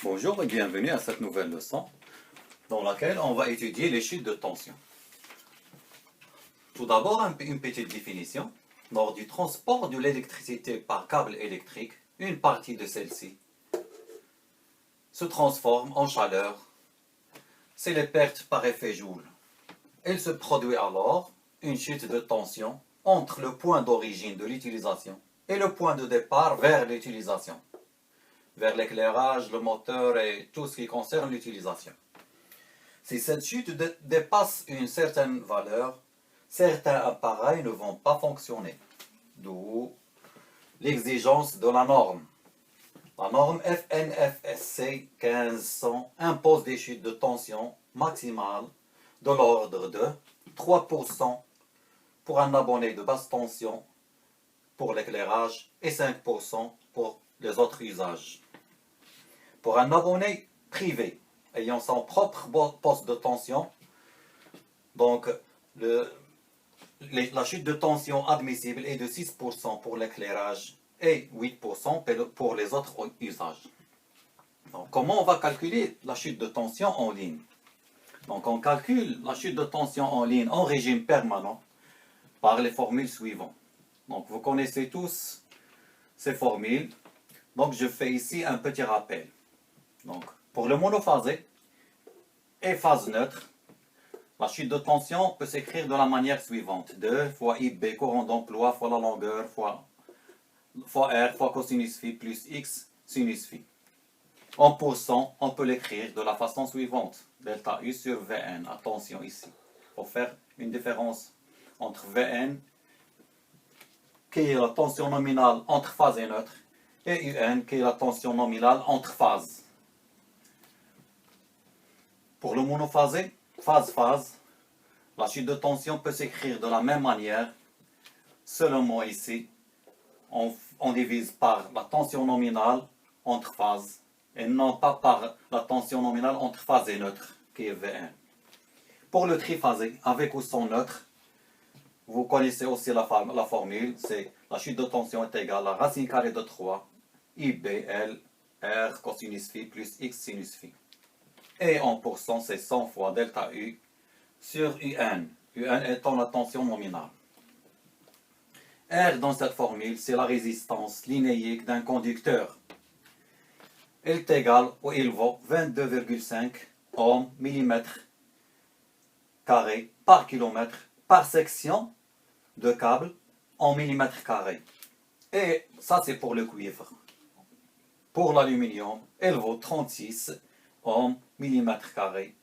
Bonjour et bienvenue à cette nouvelle leçon dans laquelle on va étudier les chutes de tension. Tout d'abord, une petite définition. Lors du transport de l'électricité par câble électrique, une partie de celle-ci se transforme en chaleur. C'est les pertes par effet Joule. Il se produit alors une chute de tension entre le point d'origine de l'utilisation et le point de départ vers l'utilisation, vers l'éclairage, le moteur et tout ce qui concerne l'utilisation. Si cette chute dépasse une certaine valeur, certains appareils ne vont pas fonctionner. D'où l'exigence de la norme. La norme FNFSC 1500 impose des chutes de tension maximales de l'ordre de 3% pour un abonné de basse tension pour l'éclairage et 5% pour les autres usages. Pour un abonné privé ayant son propre poste de tension, donc la chute de tension admissible est de 6% pour l'éclairage et 8% pour les autres usages. Donc, comment on va calculer la chute de tension en ligne? Donc, on calcule la chute de tension en ligne en régime permanent par les formules suivantes. Donc, vous connaissez tous ces formules. Donc, je fais ici un petit rappel. Donc, pour le monophasé et phase neutre, la chute de tension peut s'écrire de la manière suivante. 2 fois IB, courant d'emploi, fois la longueur, fois R, fois cosinus phi, plus X, sinus phi. En pourcent, on peut l'écrire de la façon suivante. Delta U sur Vn. Attention ici. Il faut faire une différence entre Vn, qui est la tension nominale entre phase et neutre, et Un, qui est la tension nominale entre phases. Pour le monophasé, phase-phase, la chute de tension peut s'écrire de la même manière. Seulement ici, on divise par la tension nominale entre phases et non pas par la tension nominale entre phase et neutre, qui est V1. Pour le triphasé, avec ou sans neutre, vous connaissez aussi la formule, c'est la chute de tension est égale à racine carrée de 3, IBL, R cosinus phi plus X sinus phi. Et en pourcent, c'est 100 fois delta U sur UN. UN étant la tension nominale. R dans cette formule, c'est la résistance linéique d'un conducteur. Elle est égale ou il vaut 22,5 ohms millimètres carrés par kilomètre par section de câble en millimètres carrés. Et ça, c'est pour le cuivre. Pour l'aluminium, elle vaut 36 ohms millimètres carrés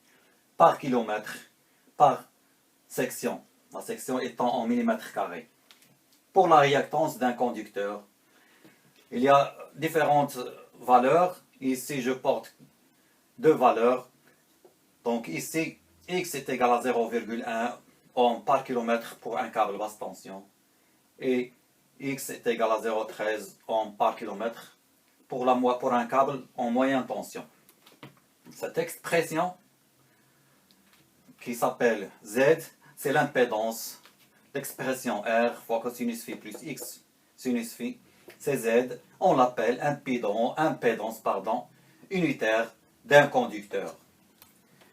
par kilomètre par section. La section étant en millimètres carrés. Pour la réactance d'un conducteur, il y a différentes valeurs. Ici, je porte deux valeurs. Donc ici, X est égal à 0,1 ohm par kilomètre pour un câble basse tension. Et X est égal à 0,13 ohm par kilomètre pour un câble en moyenne tension. Cette expression qui s'appelle Z, c'est l'impédance. L'expression R fois cosinus phi plus X sinus phi, c'est Z. On l'appelle impédance unitaire d'un conducteur.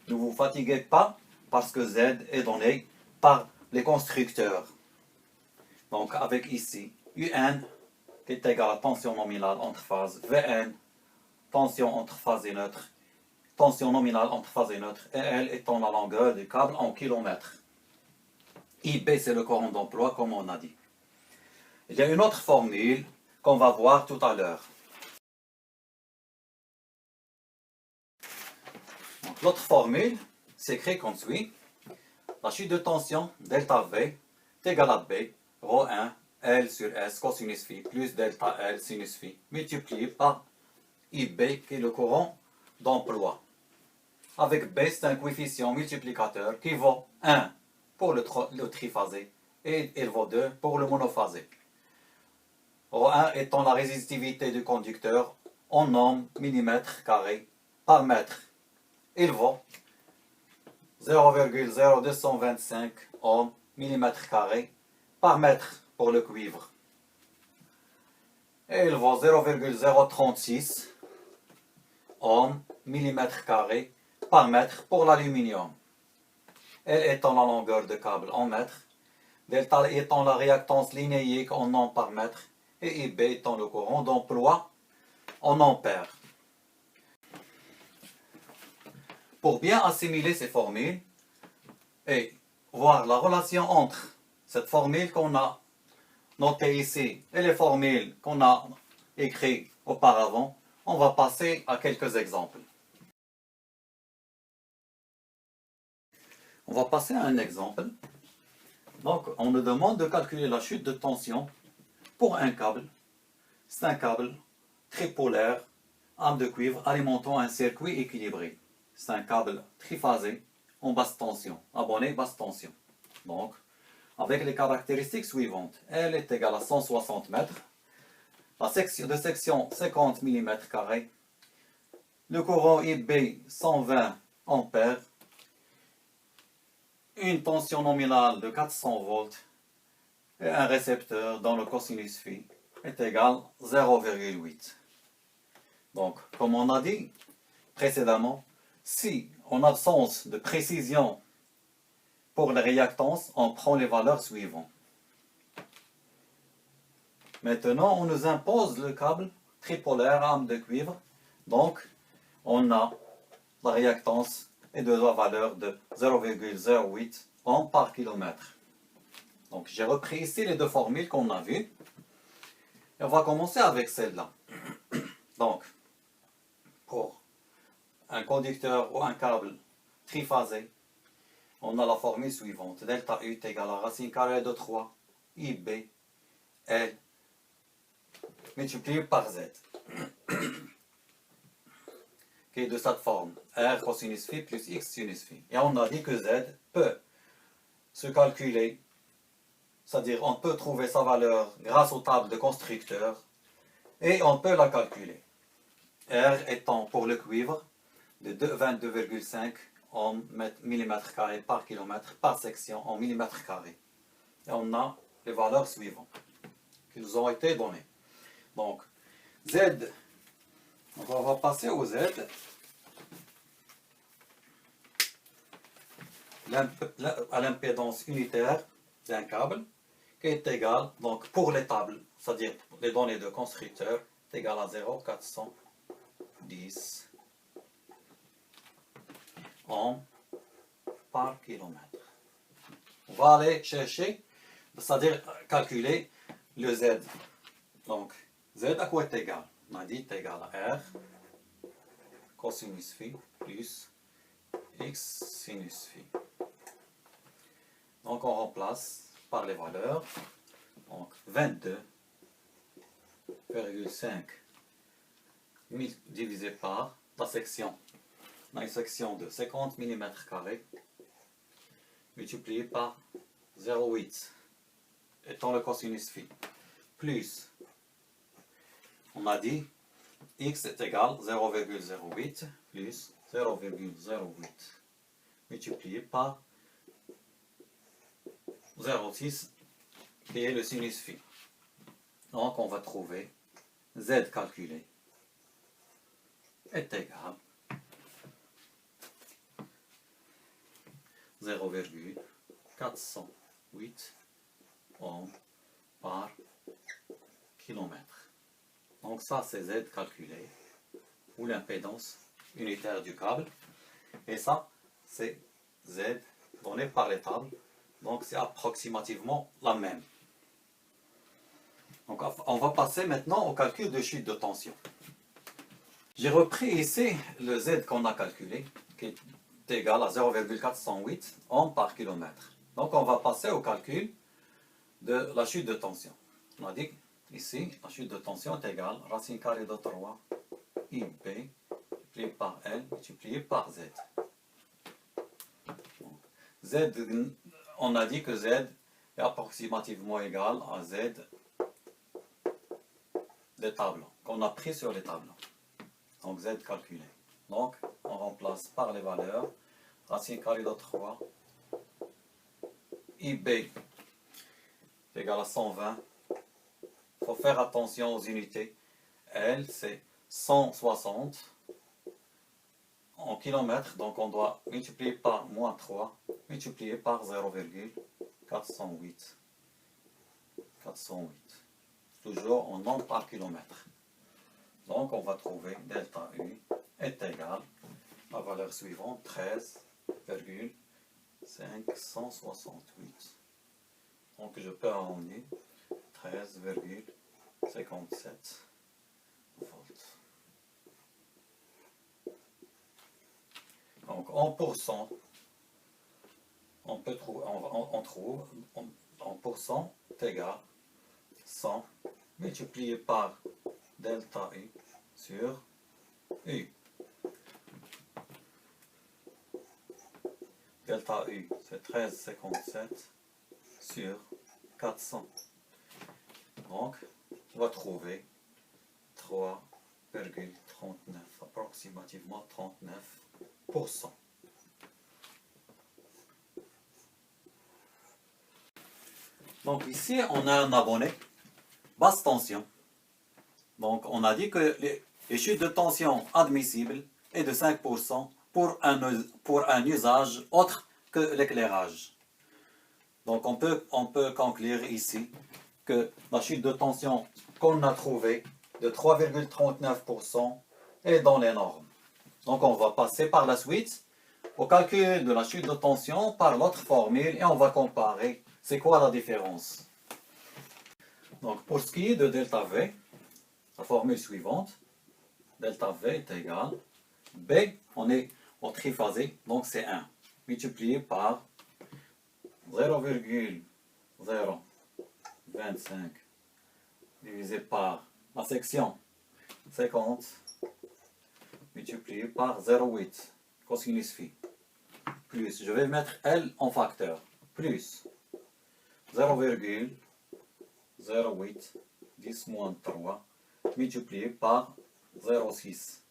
Ne vous fatiguez pas parce que Z est donné par les constructeurs. Donc avec ici, UN qui est égal à tension nominale entre phases, Vn, tension entre phase et neutre, tension nominale entre phase et neutre, et L étant la longueur du câble en kilomètres. IB, c'est le courant d'emploi, comme on a dit. Il y a une autre formule qu'on va voir tout à l'heure. L'autre formule s'écrit comme suit. La chute de tension, delta V, est égale à B, ρ1, L sur S, cosinus phi, plus delta L, sinus phi, multiplié par IB, qui est le courant d'emploi. Avec B, c'est un coefficient multiplicateur qui vaut 1 pour le triphasé et il vaut 2 pour le monophasé. ρ1 étant la résistivité du conducteur en ohms millimètres carrés par mètre. Il vaut 0,0225 ohms millimètres carrés par mètre pour le cuivre. Et il vaut 0,036 ohms, millimètres carrés par mètre pour l'aluminium. L étant la longueur de câble en mètres, delta étant la réactance linéique en ohms par mètre et IB étant le courant d'emploi en ampères. Pour bien assimiler ces formules et voir la relation entre cette formule qu'on a notée ici et les formules qu'on a écrites auparavant, on va passer à quelques exemples. On va passer à un exemple. Donc, on nous demande de calculer la chute de tension pour un câble. C'est un câble tripolaire, arme de cuivre, alimentant un circuit équilibré. C'est un câble triphasé en basse tension, abonné basse tension. Donc, avec les caractéristiques suivantes. L est égal à 160 mètres. La section de section 50 mm². Le courant IB 120 ampères. Une tension nominale de 400 volts et un récepteur dont le cosinus phi est égal à 0,8. Donc, comme on a dit précédemment, si en absence de précision pour les réactances, on prend les valeurs suivantes. Maintenant, on nous impose le câble tripolaire arme de cuivre. Donc, on a la réactance et de la valeur de 0,08 ohms par kilomètre. Donc, j'ai repris ici les deux formules qu'on a vues. Et on va commencer avec celle-là. Donc, pour un conducteur ou un câble triphasé, on a la formule suivante. Delta U est égal à racine carrée de 3 IB L multiplié par Z, qui est de cette forme, R cosinus phi plus X sinus phi. Et on a dit que Z peut se calculer, c'est-à-dire on peut trouver sa valeur grâce aux tables de constructeur, et on peut la calculer. R étant pour le cuivre de 22,5 en millimètres carrés par kilomètre par section en millimètres carrés. Et on a les valeurs suivantes qui nous ont été données. Donc, Z, on va passer au Z. À l'impédance unitaire d'un câble qui est égale, donc pour les tables, c'est-à-dire les données de constructeur, est égal à 0,410 ohms par kilomètre. On va aller chercher, c'est-à-dire calculer le Z. Donc, Z à quoi est égal? On a dit est égal à R cosinus phi plus X sinus phi. Donc, on remplace par les valeurs. Donc, 22,5 divisé par la section. On a une section de 50 mm² multiplié par 0,8 étant le cosinus phi. Plus, on a dit, x est égal à 0,08 plus 0,08 multiplié par 0,6 qui est le sinus phi. Donc on va trouver Z calculé est égal à 0,408 ohms par kilomètre. Donc ça c'est Z calculé, ou l'impédance unitaire du câble. Et ça c'est Z donné par les tables. Donc c'est approximativement la même. Donc on va passer maintenant au calcul de chute de tension. J'ai repris ici le Z qu'on a calculé, qui est égal à 0,408 ohms par kilomètre. Donc on va passer au calcul de la chute de tension. On a dit ici, la chute de tension est égale à racine carrée de 3 IB multiplié par L multiplié par Z. Z, on a dit que Z est approximativement égal à Z des tableaux, qu'on a pris sur les tableaux. Donc Z calculé. Donc on remplace par les valeurs racine carrée de 3 IB est égal à 120. Il faut faire attention aux unités. L c'est 160 en kilomètres, donc on doit multiplier par moins 3, multiplier par 0,408. 408. Toujours en nombre par kilomètre. Donc on va trouver delta U est égal à la valeur suivante, 13,568. Donc je peux arrondir 13,57 volts. Donc en pourcent, on trouve en pourcent égal 100 multiplié par delta U sur U. Delta U, c'est 13,57 sur 400. Donc, on va trouver 3,39, approximativement 39%. Donc ici, on a un abonné, basse tension. Donc on a dit que les chutes de tension admissibles est de 5% pour un usage autre que l'éclairage. Donc on peut conclure ici que la chute de tension qu'on a trouvée de 3,39% est dans les normes. Donc on va passer par la suite au calcul de la chute de tension par l'autre formule et on va comparer c'est quoi la différence. Donc pour ce qui est de delta V, la formule suivante, delta V est égal, B, on est au triphasé, donc c'est 1, multiplié par 0,025 divisé par la section 50, multiplié par 0,8, cosinus phi, plus, je vais mettre L en facteur, plus 0,08 10 moins 3 multiplié par 0,6.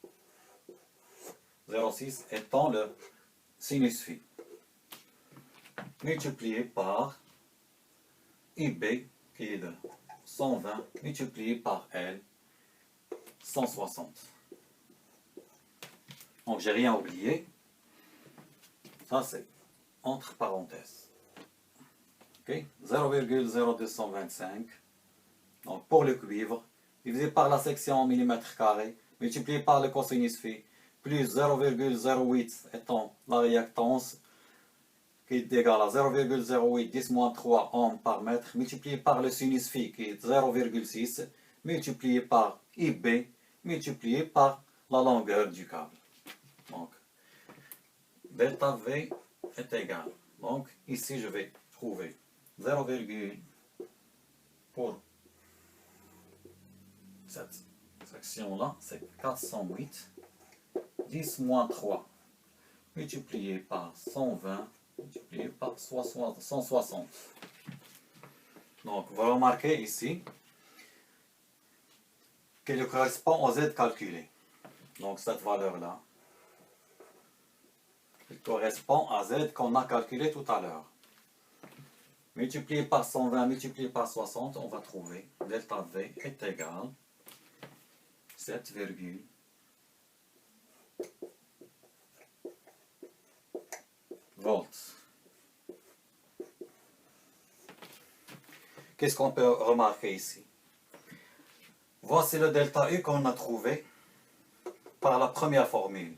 0,6 étant le sinus phi. Multiplié par IB qui est de 120 multiplié par L 160. Donc j'ai rien oublié. Ça c'est entre parenthèses. Okay. 0,0225. Donc pour le cuivre, divisé par la section en millimètres carrés, multiplié par le cosinus phi, plus 0,08 étant la réactance, qui est égal à 0,08 10 moins 3 ohms par mètre, multiplié par le sinus phi, qui est 0,6, multiplié par IB, multiplié par la longueur du câble. Donc, delta V est égal. Donc, ici, je vais trouver 0, pour cette section-là, c'est 408, 10 moins 3, multiplié par 120, multiplié par 160. Donc, vous remarquez ici qu'elle correspond au Z calculé. Donc, cette valeur-là, elle correspond à Z qu'on a calculé tout à l'heure. Multiplié par 120, multiplié par 60, on va trouver delta V est égal 7, volts. Qu'est-ce qu'on peut remarquer ici? Voici le delta U qu'on a trouvé par la première formule.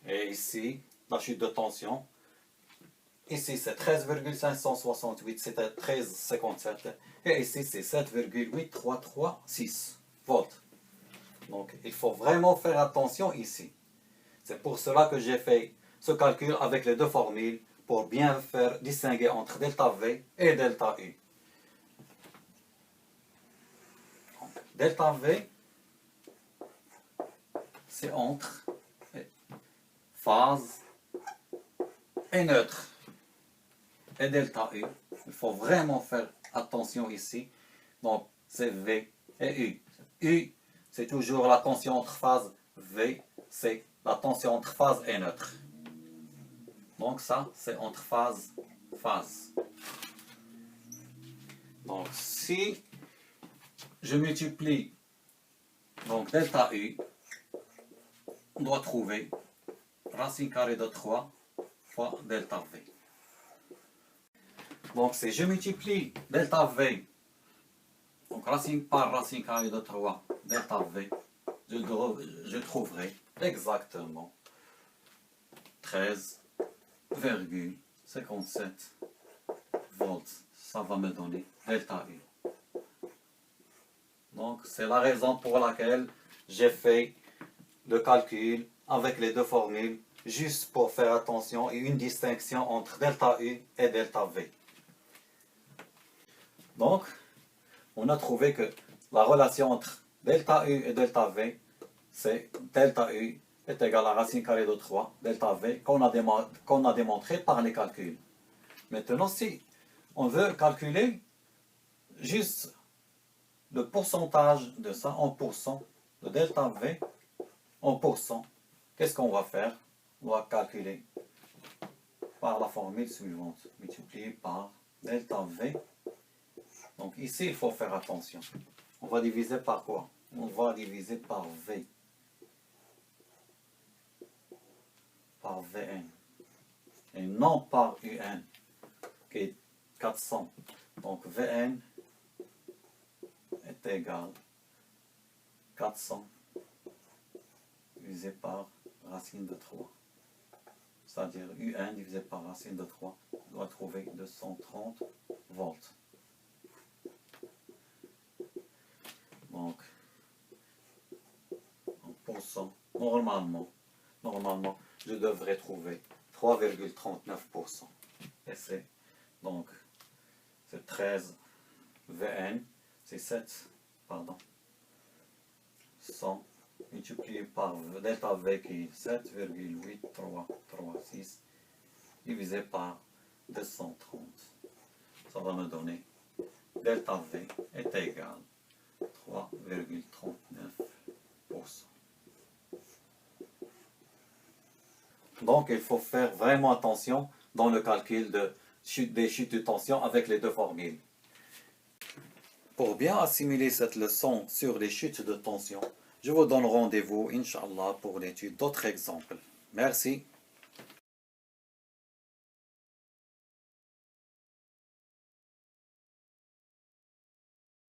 Et ici, la chute de tension. Ici, c'est 13,568, c'était 13,57. Et ici, c'est 7,8336 volts. Donc, il faut vraiment faire attention ici. C'est pour cela que j'ai fait ce calcul avec les deux formules pour bien faire distinguer entre delta V et delta U. Donc, delta V, c'est entre phase et neutre. Et delta U, il faut vraiment faire attention ici. Donc, c'est V et U. U, c'est toujours la tension entre phase. V, c'est la tension entre phase et neutre. Donc ça, c'est entre phase. Donc, si je multiplie donc delta U, on doit trouver racine carrée de 3 fois delta V. Donc si je multiplie delta V, donc racine par racine carrée de 3 delta V, je trouverai exactement 13,57 volts. Ça va me donner delta U. Donc c'est la raison pour laquelle j'ai fait le calcul avec les deux formules, juste pour faire attention et une distinction entre delta U et delta V. Donc, on a trouvé que la relation entre delta U et delta V, c'est delta U est égal à racine carrée de 3, delta V, qu'on a démontré par les calculs. Maintenant, si on veut calculer juste le pourcentage de ça en pourcent, de delta V en pourcent, qu'est-ce qu'on va faire? On va calculer par la formule suivante, multiplié par delta V. Donc ici, il faut faire attention. On va diviser par quoi? On va diviser par V. Par Vn. Et non par Un, qui est 400. Donc Vn est égal à 400 divisé par racine de 3. C'est-à-dire Un divisé par racine de 3, on doit trouver 230 volts. Donc, en pourcent, normalement, je devrais trouver 3,39%. Et c'est donc, c'est 13 Vn, c'est 7, pardon, 100 multiplié par delta V qui est 7,8336 divisé par 230. Ça va me donner delta V est égal à 3,39%. Donc il faut faire vraiment attention dans le calcul des chutes de tension avec les deux formules. Pour bien assimiler cette leçon sur les chutes de tension, je vous donne rendez-vous, Inch'Allah, pour l'étude d'autres exemples. Merci.